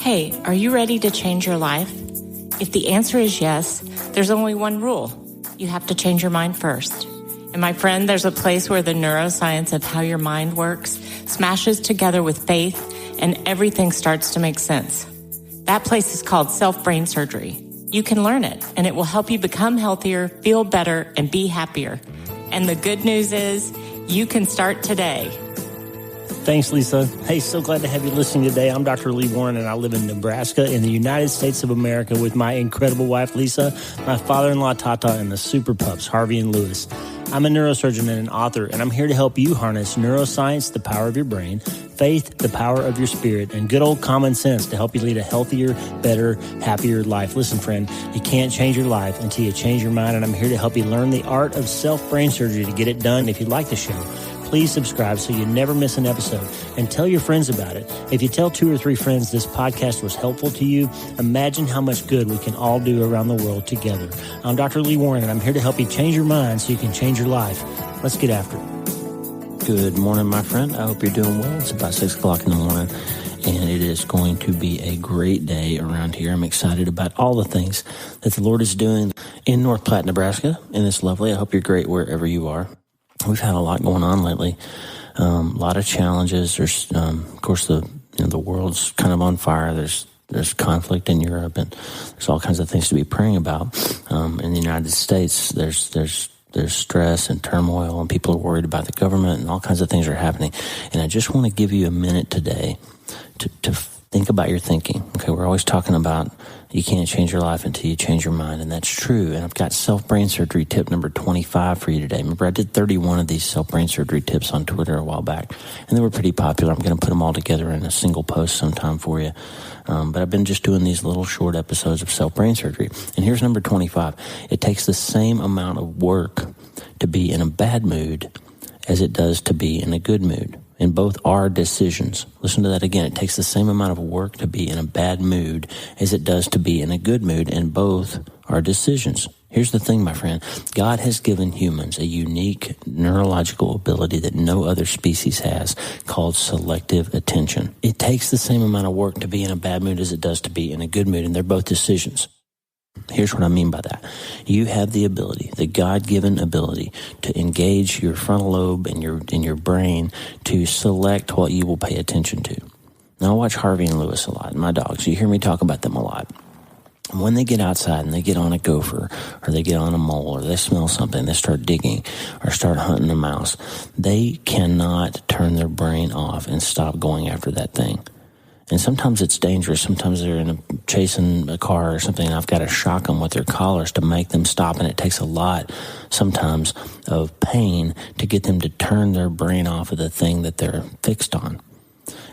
Hey, are you ready to change your life? If the answer is yes, there's only one rule. You have to change your mind first. And my friend, there's a place where the neuroscience of how your mind works smashes together with faith and everything starts to make sense. That place is called self-brain surgery. You can learn it, and it will help you become healthier, feel better, and be happier. And the good news is you can start today. Thanks, Lisa. Hey, so glad to have you listening today. I'm Dr. Lee Warren, and I live in Nebraska in the United States of America with my incredible wife, Lisa, my father-in-law, Tata, and the super pups, Harvey and Lewis. I'm a neurosurgeon and an author, and I'm here to help you harness neuroscience, the power of your brain, faith, the power of your spirit, and good old common sense to help you lead a healthier, better, happier life. Listen, friend, you can't change your life until you change your mind, and I'm here to help you learn the art of self-brain surgery to get it done. If you like the show, please subscribe so you never miss an episode, and tell your friends about it. If you tell 2 or 3 friends this podcast was helpful to you, imagine how much good we can all do around the world together. I'm Dr. Lee Warren, and I'm here to help you change your mind so you can change your life. Let's get after it. Good morning, my friend. I hope you're doing well. It's about 6 o'clock in the morning, and it is going to be a great day around here. I'm excited about all the things that the Lord is doing in North Platte, Nebraska, and it's lovely. I hope you're great wherever you are. We've had a lot going on lately, a lot of challenges. There's, of course, the world's kind of on fire. There's conflict in Europe, and there's all kinds of things to be praying about. In the United States, there's stress and turmoil, and people are worried about the government, and all kinds of things are happening. And I just want to give you a minute today to think about your thinking. Okay, we're always talking about you can't change your life until you change your mind, and that's true. And I've got self-brain surgery tip number 25 for you today. Remember, I did 31 of these self-brain surgery tips on Twitter a while back, and they were pretty popular. I'm going to put them all together in a single post sometime for you. But I've been just doing these little short episodes of self-brain surgery. And here's number 25. It takes the same amount of work to be in a bad mood as it does to be in a good mood. And both are decisions. Listen to that again. It takes the same amount of work to be in a bad mood as it does to be in a good mood, and both are decisions. Here's the thing, my friend. God has given humans a unique neurological ability that no other species has, called selective attention. It takes the same amount of work to be in a bad mood as it does to be in a good mood, and they're both decisions. Here's what I mean by that. You have the ability, the God-given ability, to engage your frontal lobe and your brain to select what you will pay attention to. Now, I watch Harvey and Lewis a lot, my dogs. You hear me talk about them a lot. And when they get outside and they get on a gopher, or they get on a mole, or they smell something, they start digging, or start hunting a mouse, they cannot turn their brain off and stop going after that thing. And sometimes it's dangerous. Sometimes they're chasing a car or something, and I've got to shock them with their collars to make them stop. And it takes a lot, sometimes, of pain to get them to turn their brain off of the thing that they're fixed on.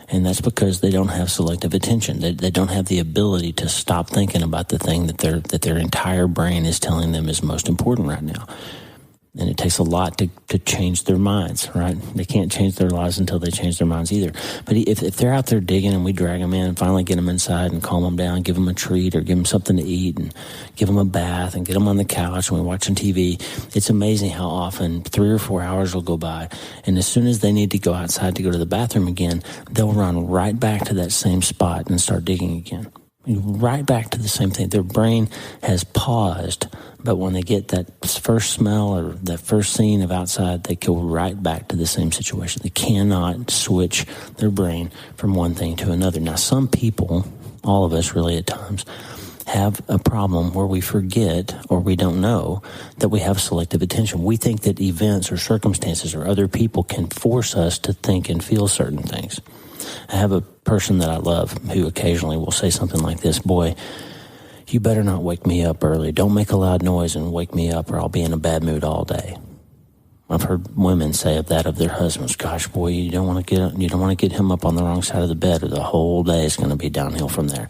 And that's because they don't have selective attention. They don't have the ability to stop thinking about the thing that their entire brain is telling them is most important right now. And it takes a lot to change their minds, right? They can't change their lives until they change their minds either. But if they're out there digging and we drag them in and finally get them inside and calm them down, give them a treat or give them something to eat and give them a bath and get them on the couch and we're watching TV, it's amazing how often 3 or 4 hours will go by. And as soon as they need to go outside to go to the bathroom again, they'll run right back to that same spot and start digging again. Right back to the same thing. Their brain has paused, but when they get that first smell or that first scene of outside, they go right back to the same situation. They cannot switch their brain from one thing to another. Now, some people, all of us really at times, have a problem where we forget or we don't know that we have selective attention. We think that events or circumstances or other people can force us to think and feel certain things. I have a person that I love who occasionally will say something like this: boy, you better not wake me up early. Don't make a loud noise and wake me up or I'll be in a bad mood all day. I've heard women say of that of their husbands, gosh, boy, you don't want to get him up on the wrong side of the bed or the whole day is going to be downhill from there.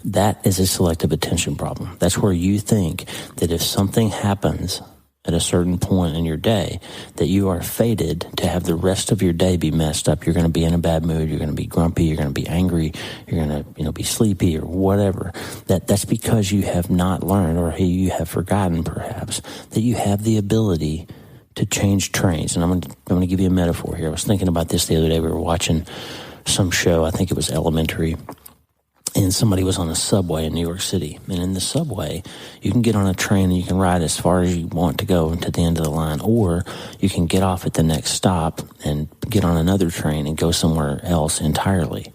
That is a selective attention problem. That's where you think that if something happens at a certain point in your day, that you are fated to have the rest of your day be messed up. You're going to be in a bad mood. You're going to be grumpy. You're going to be angry. You're going to, be sleepy or whatever. That's because you have not learned, or you have forgotten perhaps, that you have the ability to change trains. And I'm going to give you a metaphor here. I was thinking about this the other day. We were watching some show. I think it was Elementary. and somebody was on a subway in New York City. And in the subway, you can get on a train and you can ride as far as you want to go to the end of the line, or you can get off at the next stop and get on another train and go somewhere else entirely.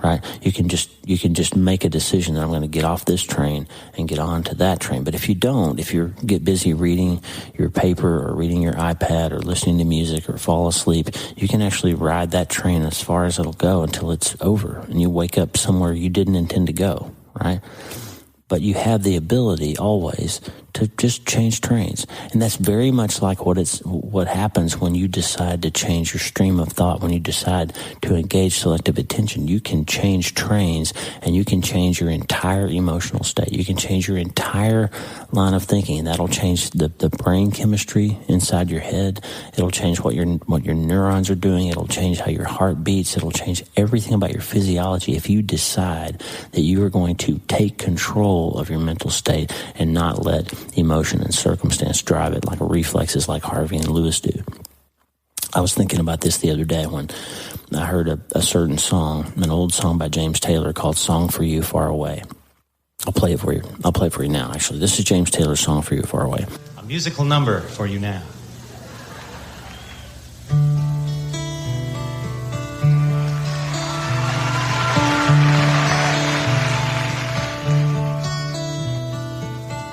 Right? You can just make a decision that I'm going to get off this train and get on to that train. But if you don't, if you get busy reading your paper or reading your iPad or listening to music or fall asleep, you can actually ride that train as far as it'll go until it's over and you wake up somewhere you didn't intend to go, right? But you have the ability always to just change trains. And that's very much like what happens when you decide to change your stream of thought, when you decide to engage selective attention. You can change trains and you can change your entire emotional state. You can change your entire line of thinking, and that'll change the brain chemistry inside your head. It'll change what your neurons are doing. It'll change how your heart beats. It'll change everything about your physiology if you decide that you are going to take control of your mental state and not let emotion and circumstance drive it like reflexes like Harvey and Lewis do. I was thinking about this the other day when I heard a certain song, an old song by James Taylor called Song for You Far Away. I'll play it for you. I'll play it for you now, actually. This is James Taylor's Song for You Far Away. A musical number for you now.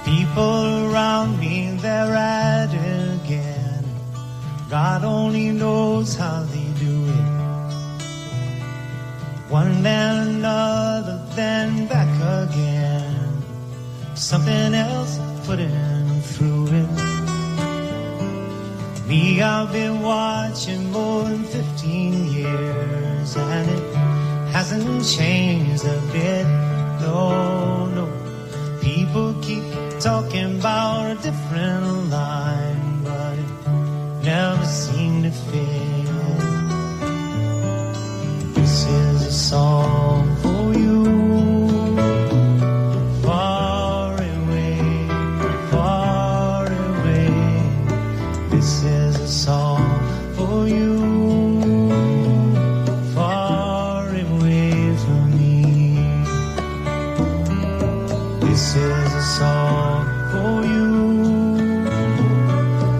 People around me, they're at it again. God only knows how they do it. One then another, then back again. Something else putting through it. Me, I've been watching more than 15 years, and it hasn't changed a bit. No, no. People keep talking about a different line, but it never seemed to fit. This is a song for you, far away, far away. This is a song for you, far away from me. This is a song for you,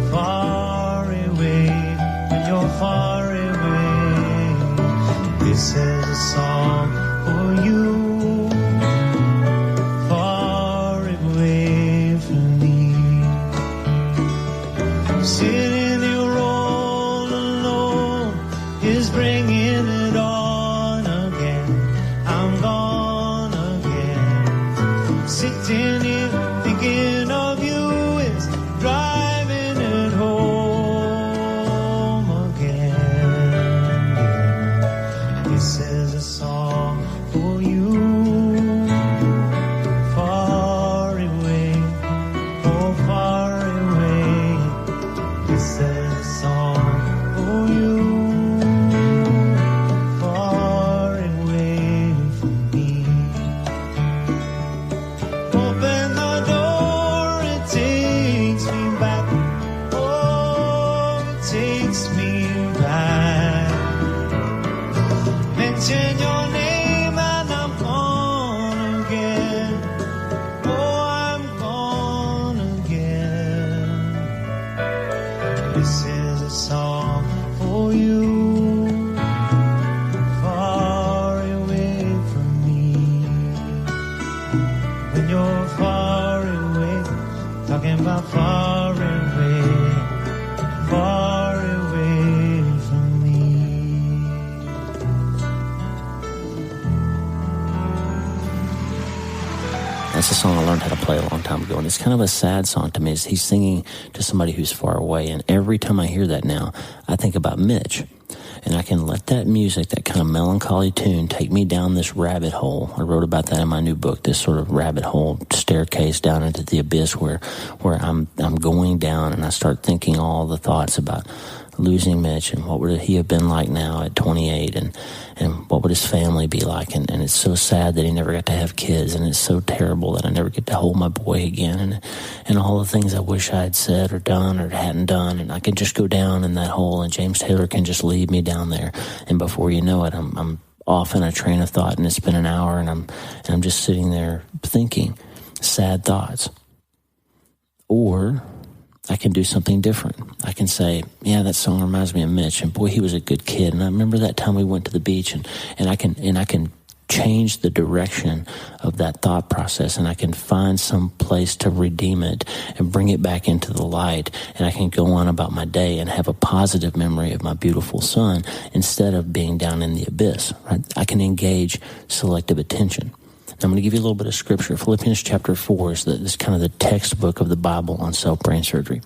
far away, when you're far away. This is a song for you, far away from me. Sitting here all alone is bringing it on again. I'm gone again. Sitting here thinking of you is driving it home again. This is a song for you, far away, oh far away. This is a song for you, far away from me. Open the door, it takes me back. Oh, it takes me back. Mention your name and I'm gone again. Oh, I'm gone again. This is a song for you, far away from me. When you're far away, talking about far away, far away from me. That's a song I learned how to play a long time ago, and it's kind of a sad song to me. He's singing to somebody who's far away, and every time I hear that now, I think about Mitch. And I can let that music, that kind of melancholy tune, take me down this rabbit hole. I wrote about that in my new book, this sort of rabbit hole staircase down into the abyss where I'm going down, and I start thinking all the thoughts about losing Mitch and what would he have been like now at 28 and what would his family be like, and it's so sad that he never got to have kids, and it's so terrible that I never get to hold my boy again, and all the things I wish I had said or done or hadn't done, and I can just go down in that hole and James Taylor can just lead me down there, and before you know it I'm off in a train of thought and it's been an hour and I'm just sitting there thinking sad thoughts. Or I can do something different. I can say, yeah, that song reminds me of Mitch, and boy, he was a good kid. And I remember that time we went to the beach, and I can change the direction of that thought process, and I can find some place to redeem it and bring it back into the light, and I can go on about my day and have a positive memory of my beautiful son instead of being down in the abyss. Right? I can engage selective attention. I'm going to give you a little bit of scripture. Philippians chapter 4 is kind of the textbook of the Bible on self-brain surgery.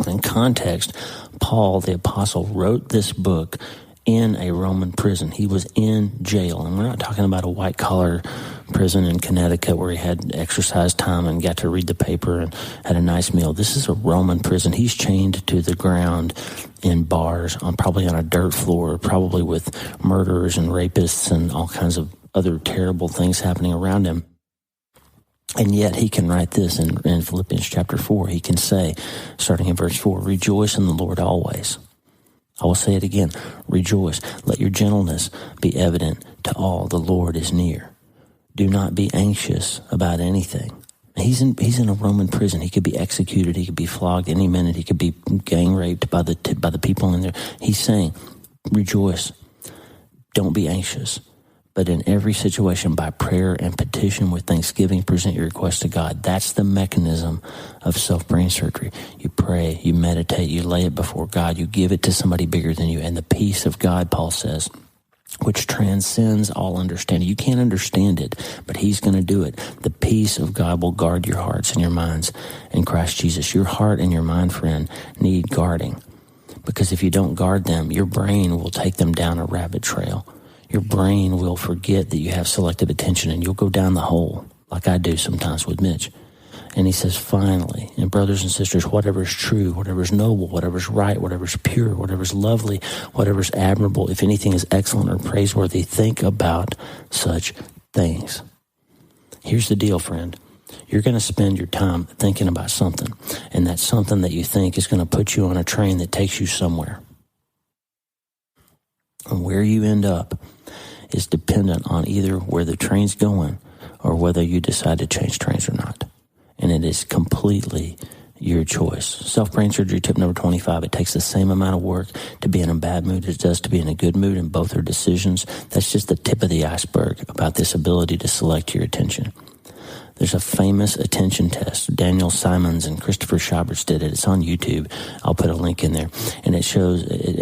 In context, Paul, the apostle, wrote this book in a Roman prison. He was in jail. And we're not talking about a white-collar prison in Connecticut where he had exercise time and got to read the paper and had a nice meal. This is a Roman prison. He's chained to the ground in bars, probably on a dirt floor, probably with murderers and rapists and all kinds of other terrible things happening around him. And yet he can write this in Philippians chapter 4. He can say, starting in verse 4, rejoice in the Lord always. I will say it again, rejoice. Let your gentleness be evident to all. The Lord is near. Do not be anxious about anything. He's in a Roman prison. He could be executed. He could be flogged any minute. He could be gang raped by the people in there. He's saying, rejoice. Don't be anxious. But in every situation, by prayer and petition with thanksgiving, present your request to God. That's the mechanism of self-brain surgery. You pray, you meditate, you lay it before God, you give it to somebody bigger than you. And the peace of God, Paul says, which transcends all understanding. You can't understand it, but he's going to do it. The peace of God will guard your hearts and your minds in Christ Jesus. Your heart and your mind, friend, need guarding. Because if you don't guard them, your brain will take them down a rabbit trail. Your brain will forget that you have selective attention, and you'll go down the hole like I do sometimes with Mitch. And he says, finally, and brothers and sisters, whatever is true, whatever is noble, whatever is right, whatever is pure, whatever is lovely, whatever is admirable, if anything is excellent or praiseworthy, think about such things. Here's the deal, friend. You're going to spend your time thinking about something, and that something that you think is going to put you on a train that takes you somewhere. And where you end up is dependent on either where the train's going or whether you decide to change trains or not. And it is completely your choice. Self-brain surgery tip number 25. It takes the same amount of work to be in a bad mood as it does to be in a good mood, and both are decisions. That's just the tip of the iceberg about this ability to select your attention. There's a famous attention test. Daniel Simons and Christopher Schaberts did it. It's on YouTube. I'll put a link in there. And it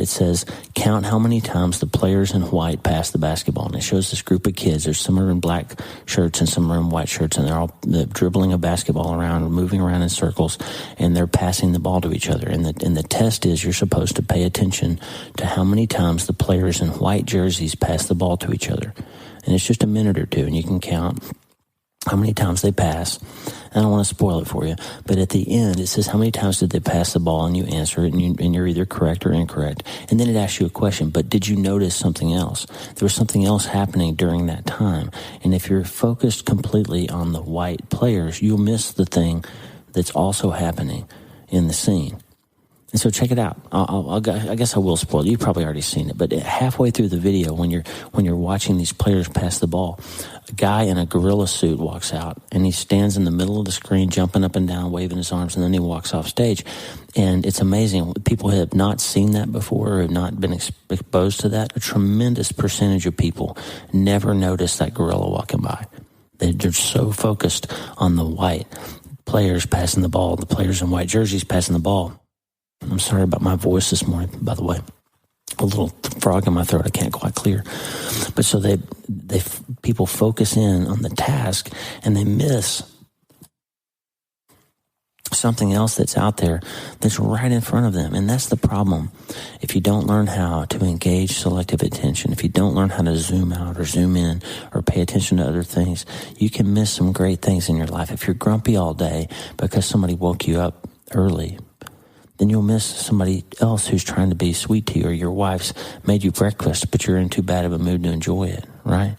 says, count how many times the players in white pass the basketball. And it shows this group of kids. There's some are in black shirts and some are in white shirts. And they're dribbling a basketball around, moving around in circles, and they're passing the ball to each other. And the test is you're supposed to pay attention to how many times the players in white jerseys pass the ball to each other. And it's just a minute or two, and you can count how many times they pass. I don't want to spoil it for you, but at the end it says how many times did they pass the ball, and you answer it, and you're either correct or incorrect. And then it asks you a question, but did you notice something else? There was something else happening during that time. And if you're focused completely on the white players, you'll miss the thing that's also happening in the scene. And so check it out. I guess I will spoil it. You've probably already seen it, but halfway through the video, when you're watching these players pass the ball, a guy in a gorilla suit walks out, and he stands in the middle of the screen, jumping up and down, waving his arms, and then he walks off stage. And it's amazing. People have not seen that before or have not been exposed to that. A tremendous percentage of people never notice that gorilla walking by. They're so focused on the white players passing the ball, the players in white jerseys passing the ball. I'm sorry about my voice this morning, by the way. A little frog in my throat, I can't quite clear. But so people focus in on the task, and they miss something else that's out there that's right in front of them. And that's the problem. If you don't learn how to engage selective attention, if you don't learn how to zoom out or zoom in or pay attention to other things, you can miss some great things in your life. If you're grumpy all day because somebody woke you up early, then you'll miss somebody else who's trying to be sweet to you, or your wife's made you breakfast, but you're in too bad of a mood to enjoy it, right?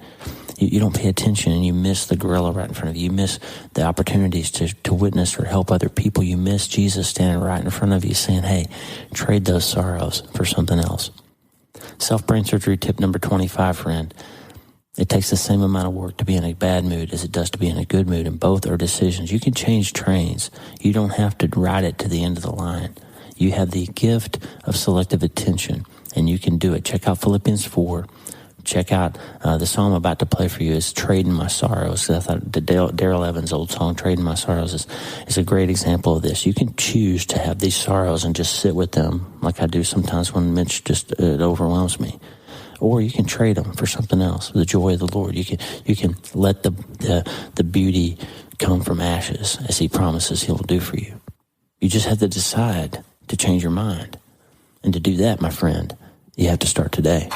You don't pay attention, and you miss the gorilla right in front of you. You miss the opportunities to witness or help other people. You miss Jesus standing right in front of you saying, hey, trade those sorrows for something else. Self-brain surgery tip number 25, friend. It takes the same amount of work to be in a bad mood as it does to be in a good mood, and both are decisions. You can change trains. You don't have to ride it to the end of the line. You have the gift of selective attention, and you can do it. Check out Philippians 4. Check out the song I'm about to play for you is Trading My Sorrows. I thought the Daryl Evans old song, Trading My Sorrows, is a great example of this. You can choose to have these sorrows and just sit with them like I do sometimes when Mitch just it overwhelms me. Or you can trade them for something else, the joy of the Lord. You can let the beauty come from ashes, as he promises he'll do for you. You just have to decide to change your mind. And to do that, my friend, you have to start today.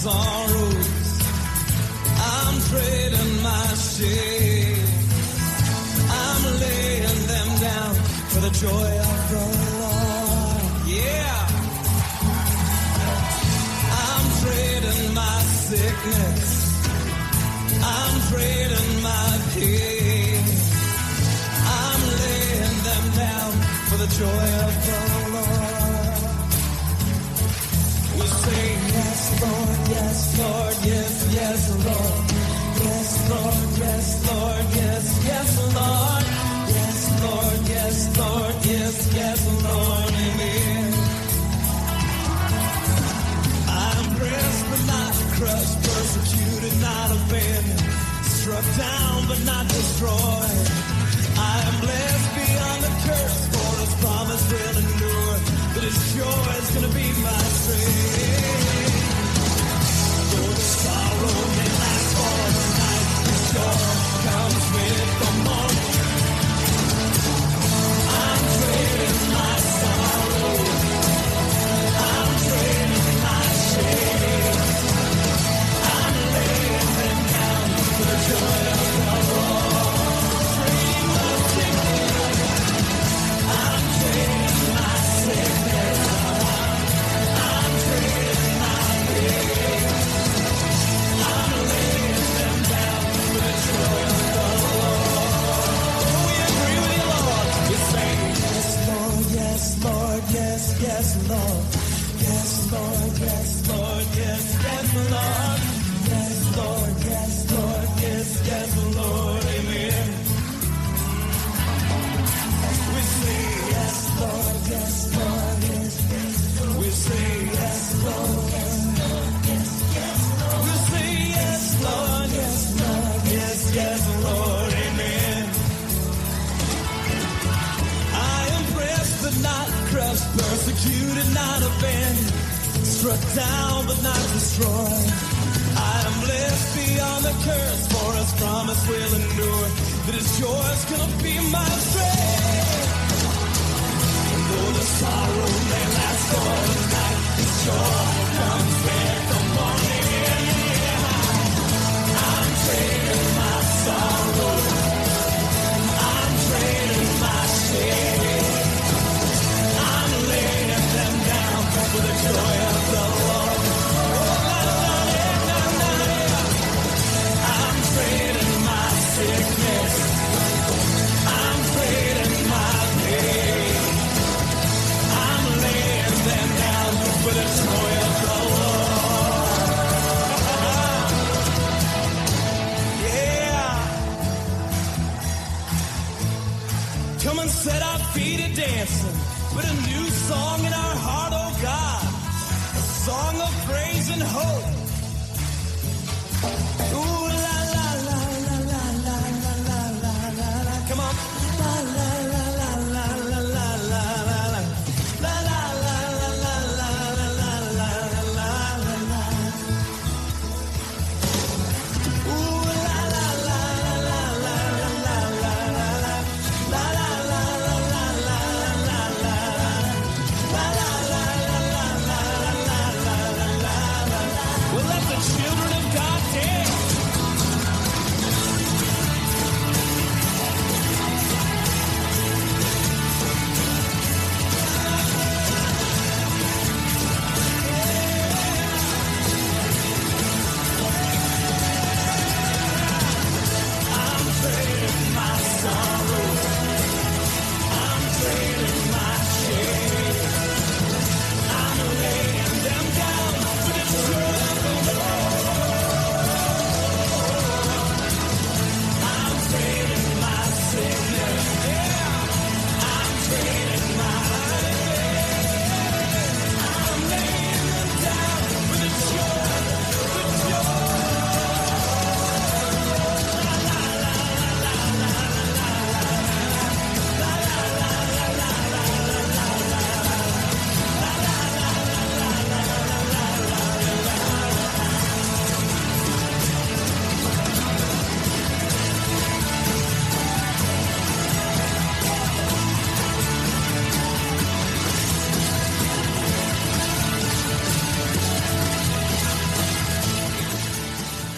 Sorrows, I'm trading my shame. I'm laying them down for the joy of the Lord. Yeah, I'm trading my sickness. I'm trading my pain. I'm laying them down for the joy of the Lord. We say yes, Lord, yes, Lord, yes, yes, Lord. Yes, Lord, yes, Lord, yes, yes, Lord. Yes, Lord, yes, Lord, yes, yes, Lord, amen. I'm pressed but not crushed, persecuted, not abandoned, struck down but not destroyed. I am blessed beyond the curse, for his promise will endure, that his joy is gonna be my strength. Though the sorrow may last for the night, his joy comes with the morning. I'm trading my sorrow, I'm trading my shame. I'm laying them down for the joy of the Lord. Trading my sickness, I'm trading my sickness. I'm trading my pain. I'm laying them down for the joy of the Lord. Oh, we agree with you, Lord. We say, yes, Lord, yes, Lord, yes, yes, Lord. Yes, Lord, yes, Lord, yes, yes, Lord. Yes, Lord, yes, Lord, yes, yes, Lord, amen. We say, yes, Lord, yes, Lord, yes, yes. We say, yes, Lord, yes, Lord, yes, yes, Lord. We say, yes, Lord, yes, Lord, yes, yes, Lord, amen. I am pressed but not crushed, persecuted, not abandoned, struck down but not destroyed. I am blessed beyond the curse, for his promise will endure, that his joy is gonna be my strength. And though the sorrow may last for the night, his joy comes with the morning. I'm trading my sorrow, I'm trading my shame. I'm laying them down for the joy of the Lord. I'm trading my sickness, I'm trading my pain. I'm laying them down for the joy of the Lord. Yeah. Come and set our feet a dancing, put a new song in our heart, oh God, a song of praise and hope. Ooh, la la la la la la la la la la. Come on. La la la la la la la la la. La la la la la la la la la la. Ooh, la la la la la la la la la. La la la la la la la la. La la la la la la la la la. Well, let the children of God dance.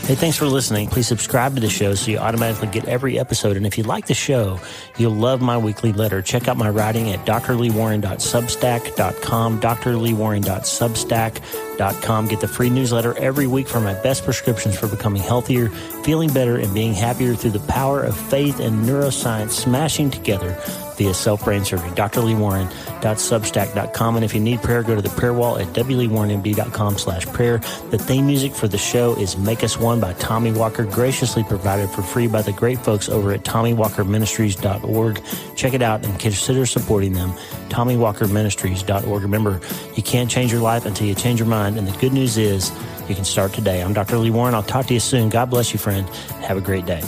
Hey, thanks for listening. Please subscribe to the show so you automatically get every episode. And if you like the show, you'll love my weekly letter. Check out my writing at drleewarren.substack.com, drleewarren.substack.com. Get the free newsletter every week for my best prescriptions for becoming healthier, feeling better, and being happier through the power of faith and neuroscience smashing together via self-brain surgery. drleewarren.substack.com. And if you need prayer, go to the prayer wall at wleewarrenmd.com/prayer. The theme music for the show is Make Us One by Tommy Walker, graciously provided for free by the great folks over at TommyWalkerMinistries.org. Check it out and consider supporting them. TommyWalkerMinistries.org. Remember, you can't change your life until you change your mind, and the good news is you can start today. I'm Dr. Lee Warren. I'll talk to you soon. God bless you, friend. Have a great day.